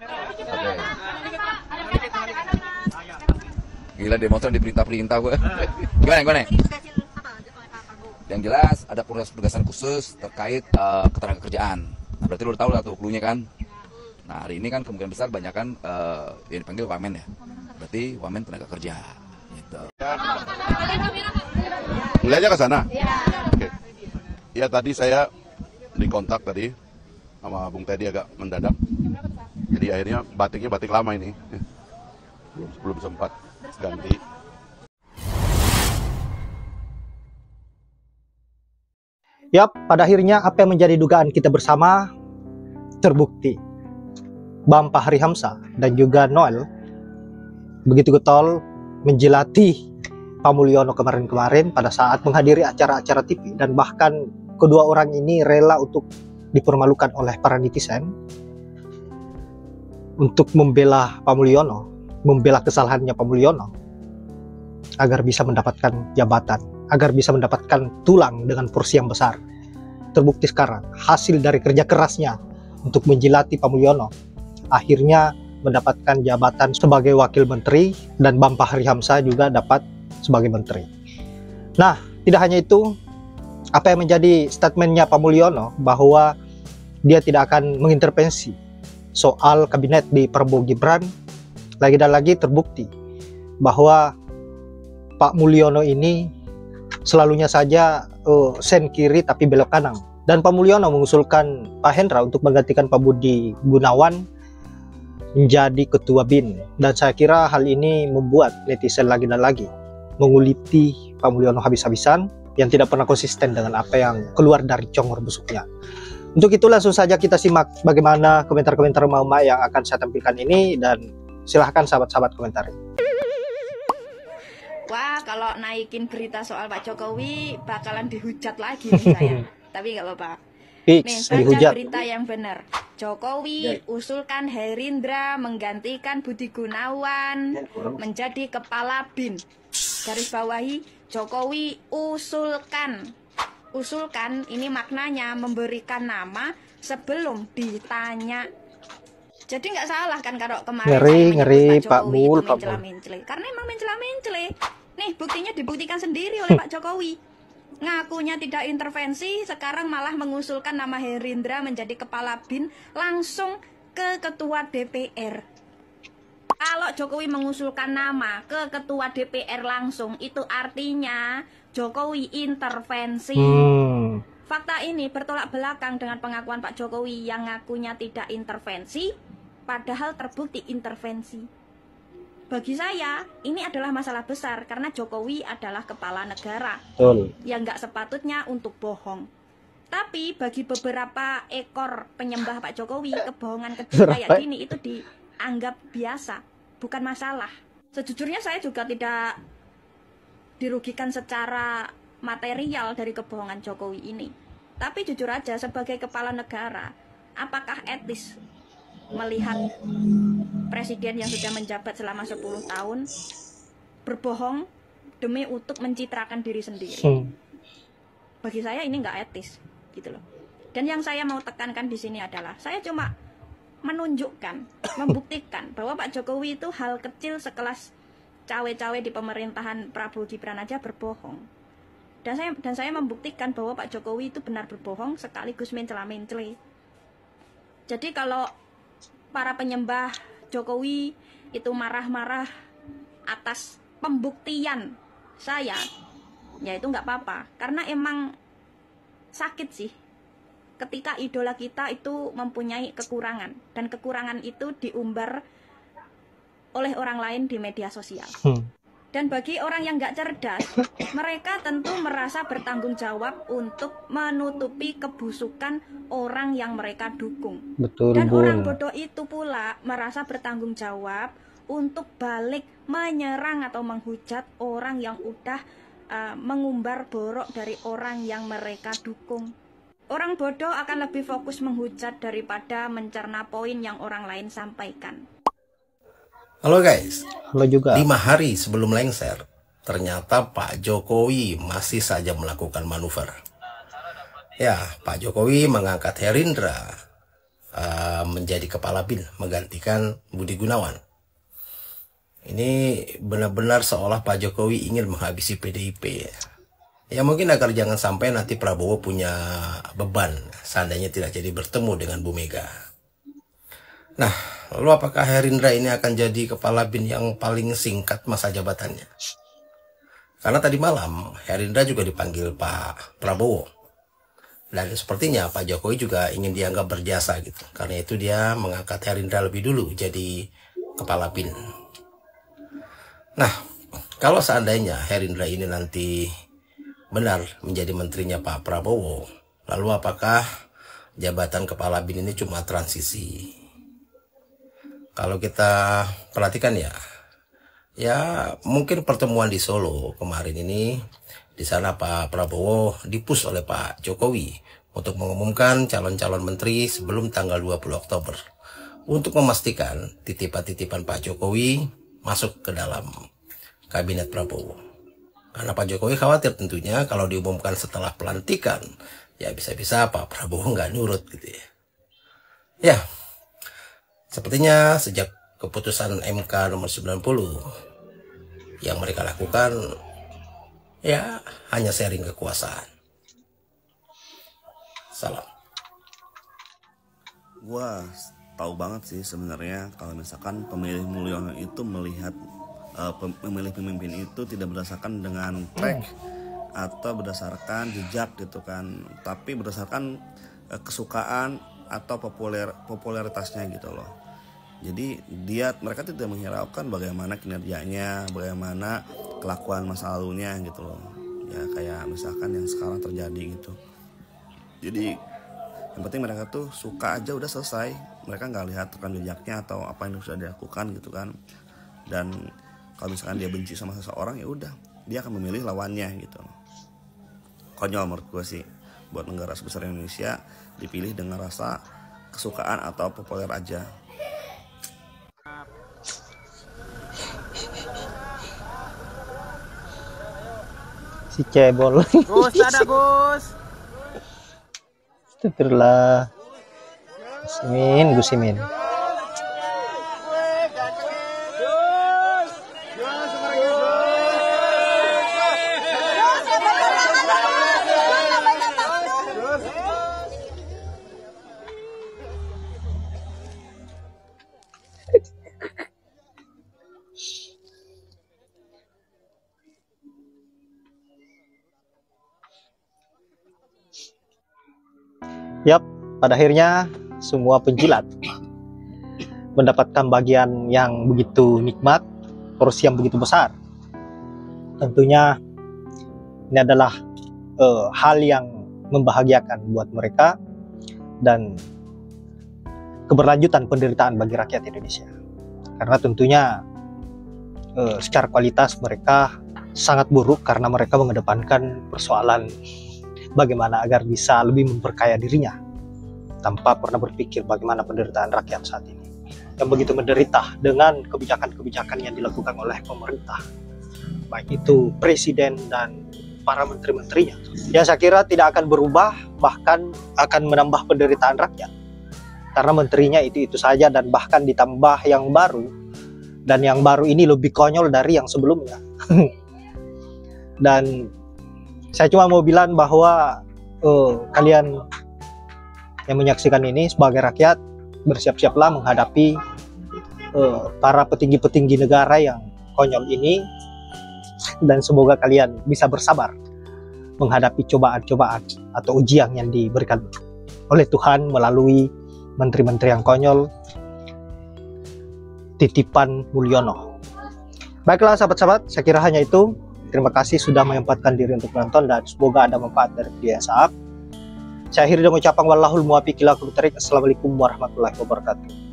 Oke. Gila, demonstran diperintah-perintah gue. Gimana? Yang jelas ada penugasan khusus terkait ketenagakerjaan. Nah, berarti lu udah tahu lah tuh clue-nya kan. Nah, hari ini kan kemungkinan besar banyak kan yang dipanggil wamen ya. Berarti wamen tenaga kerja gitu. Boleh aja ke sana? Iya. Oke. Ya, tadi saya dikontak tadi sama Bung Teddy agak mendadak. Jadi akhirnya batiknya batik lama ini. Belum sempat ganti. Yap, pada akhirnya apa yang menjadi dugaan kita bersama terbukti. Bang Fahri Hamzah dan juga Noel begitu getol menjilati Pak Mulyono kemarin-kemarin pada saat menghadiri acara-acara TV, dan bahkan kedua orang ini rela untuk dipermalukan oleh para netizen untuk membela Pak Mulyono, membela kesalahannya Pak Mulyono agar bisa mendapatkan jabatan, agar bisa mendapatkan tulang dengan porsi yang besar. Terbukti sekarang hasil dari kerja kerasnya untuk menjilati Pak Mulyono, akhirnya mendapatkan jabatan sebagai wakil menteri, dan Bang Fahri Hamzah juga dapat sebagai menteri. Nah, tidak hanya itu, apa yang menjadi statementnya Pak Mulyono bahwa dia tidak akan mengintervensi soal kabinet di Prabowo Gibran, lagi dan lagi terbukti bahwa Pak Mulyono ini selalunya saja sen kiri tapi belok kanan. Dan Pak Mulyono mengusulkan Pak Hendra untuk menggantikan Pak Budi Gunawan menjadi ketua BIN. Dan saya kira hal ini membuat netizen lagi dan lagi menguliti Pak Mulyono habis-habisan yang tidak pernah konsisten dengan apa yang keluar dari congor busuknya. Untuk itu langsung saja kita simak bagaimana komentar-komentar emak-emak yang akan saya tampilkan ini, dan silahkan sahabat-sahabat komentari. Wah, kalau naikin berita soal Pak Jokowi bakalan dihujat lagi nih saya. Tapi nggak apa-apa. Nih, baca berita yang benar. Jokowi usulkan Herindra menggantikan Budi Gunawan menjadi kepala BIN. Garis bawahi, Jokowi usulkan. Usulkan ini maknanya memberikan nama sebelum ditanya. Jadi nggak salah kan kalau kemarin ngeri Pak Mul, mencela-mencela. Karena emang mencela-mencela. Nih, buktinya dibuktikan sendiri oleh Pak Jokowi. Ngakunya tidak intervensi, sekarang malah mengusulkan nama Herindra menjadi kepala BIN langsung ke ketua DPR. Kalau Jokowi mengusulkan nama ke ketua DPR langsung, itu artinya Jokowi intervensi. Fakta ini bertolak belakang dengan pengakuan Pak Jokowi yang ngakunya tidak intervensi, padahal terbukti intervensi. Bagi saya, ini adalah masalah besar karena Jokowi adalah kepala negara yang nggak sepatutnya untuk bohong. Tapi bagi beberapa ekor penyembah Pak Jokowi, kebohongan kecil kayak gini itu dianggap biasa, bukan masalah. Sejujurnya saya juga tidak dirugikan secara material dari kebohongan Jokowi ini. Tapi jujur aja, sebagai kepala negara, apakah etis melihat presiden yang sudah menjabat selama 10 tahun berbohong demi untuk mencitrakan diri sendiri? Bagi saya ini nggak etis, gitu loh. Dan yang saya mau tekankan di sini adalah saya cuma menunjukkan, membuktikan bahwa Pak Jokowi itu hal kecil sekelas cawe-cawe di pemerintahan Prabowo Gibran aja berbohong. Dan saya membuktikan bahwa Pak Jokowi itu benar berbohong sekaligus mencela-mencela. Jadi kalau para penyembah Jokowi itu marah-marah atas pembuktian saya, ya itu nggak apa-apa, karena emang sakit sih ketika idola kita itu mempunyai kekurangan, dan kekurangan itu diumbar oleh orang lain di media sosial. Dan bagi orang yang nggak cerdas, mereka tentu merasa bertanggung jawab untuk menutupi kebusukan orang yang mereka dukung. Betul, dan orang bodoh itu pula merasa bertanggung jawab untuk balik menyerang atau menghujat orang yang udah mengumbar borok dari orang yang mereka dukung. Orang bodoh akan lebih fokus menghujat daripada mencerna poin yang orang lain sampaikan. Halo guys, halo juga. 5 hari sebelum lengser, ternyata Pak Jokowi masih saja melakukan manuver. Ya, Pak Jokowi mengangkat Herindra menjadi kepala BIN menggantikan Budi Gunawan. Ini benar-benar seolah Pak Jokowi ingin menghabisi PDIP. Ya mungkin agar jangan sampai nanti Prabowo punya beban seandainya tidak jadi bertemu dengan Bu Mega. Nah, lalu apakah Herindra ini akan jadi kepala BIN yang paling singkat masa jabatannya? Karena tadi malam Herindra juga dipanggil Pak Prabowo. Dan sepertinya Pak Jokowi juga ingin dianggap berjasa gitu. Karena itu dia mengangkat Herindra lebih dulu jadi kepala BIN. Nah, kalau seandainya Herindra ini nanti benar menjadi menterinya Pak Prabowo, lalu apakah jabatan kepala BIN ini cuma transisi? Kalau kita perhatikan ya mungkin pertemuan di Solo kemarin ini, di sana Pak Prabowo dipush oleh Pak Jokowi untuk mengumumkan calon-calon menteri sebelum tanggal 20 Oktober untuk memastikan titipan-titipan Pak Jokowi masuk ke dalam kabinet Prabowo. Karena Pak Jokowi khawatir tentunya kalau diumumkan setelah pelantikan, ya bisa-bisa Pak Prabowo nggak nurut gitu ya. Ya, sepertinya sejak keputusan MK nomor 90 yang mereka lakukan ya hanya sharing kekuasaan. Salam. Gua tahu banget sih sebenarnya kalau misalkan pemilih Mulyono itu melihat memilih pemimpin itu tidak berdasarkan dengan track atau berdasarkan jejak gitu kan, tapi berdasarkan kesukaan atau popularitasnya gitu loh. Jadi mereka tidak menghiraukan bagaimana kinerjanya, bagaimana kelakuan masa lalunya gitu loh. Ya kayak misalkan yang sekarang terjadi gitu. Jadi yang penting mereka tuh suka aja udah selesai. Mereka nggak lihat rekam jejaknya atau apa yang sudah dilakukan gitu kan. Dan kalau misalkan dia benci sama seseorang ya udah dia akan memilih lawannya gitu. Konyol menurut gue sih, buat negara sebesar Indonesia dipilih dengan rasa kesukaan atau populer aja. Si cebol. Gus, ada Gus. Astagfirullah. Gus Imin. Yap, pada akhirnya semua penjilat mendapatkan bagian yang begitu nikmat, porsi yang begitu besar. Tentunya ini adalah hal yang membahagiakan buat mereka dan keberlanjutan penderitaan bagi rakyat Indonesia. Karena tentunya secara kualitas mereka sangat buruk karena mereka mengedepankan persoalan bagaimana agar bisa lebih memperkaya dirinya tanpa pernah berpikir bagaimana penderitaan rakyat saat ini yang begitu menderita dengan kebijakan-kebijakan yang dilakukan oleh pemerintah, baik itu presiden dan para menteri-menterinya, yang saya kira tidak akan berubah, bahkan akan menambah penderitaan rakyat karena menterinya itu saja dan bahkan ditambah yang baru, dan yang baru ini lebih konyol dari yang sebelumnya. Dan saya cuma mau bilang bahwa kalian yang menyaksikan ini sebagai rakyat bersiap-siaplah menghadapi para petinggi-petinggi negara yang konyol ini, dan semoga kalian bisa bersabar menghadapi cobaan-cobaan atau ujian yang diberikan oleh Tuhan melalui menteri-menteri yang konyol titipan Mulyono. Baiklah sahabat-sahabat, saya kira hanya itu. Terima kasih sudah menyempatkan diri untuk menonton dan semoga ada manfaat dari video yang saya akhiri dengan ucapan wallahul muwaffiq ila aqwamit thoriq. Assalamualaikum warahmatullahi wabarakatuh.